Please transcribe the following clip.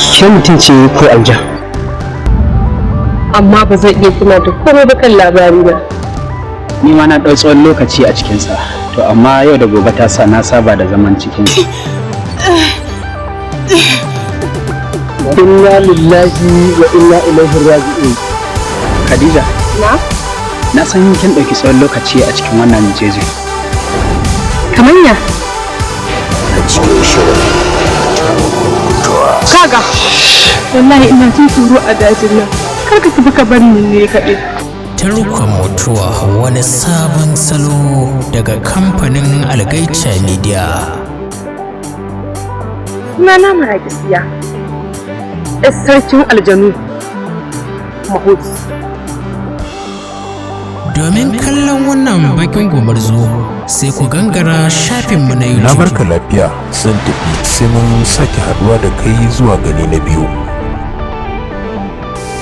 ke mutum ce ko alja? Amma ba zai iya tuna da komai ba kan labari ba. Ni ma na ɗau tsawon lokaci a cikinsa, to amma yau da gobe ta sa na saba da zaman cikin. Inna lillahi wa inna ilaihi raji'un. Khadija. Na san kin ɗauki tsawon lokaci a cikin wannan jeji. Kamar ya? A cikin shirin Kaga, wallahi ina jin tsoro a dajin nan. Kar ka tafi ka bar ni ne kaɗai. Tarkon mutuwa wani sabon salo daga kamfanin Algaita Media. Sunana Marakisiya, ‘yar sarkin aljanu, Mahud. Domin kallon wannan bakin gumurzu sai ku gangara shafinmu na YouTube. na barka lafiya sun tafi sai mun sake haduwa da kai zuwa gani na biyu.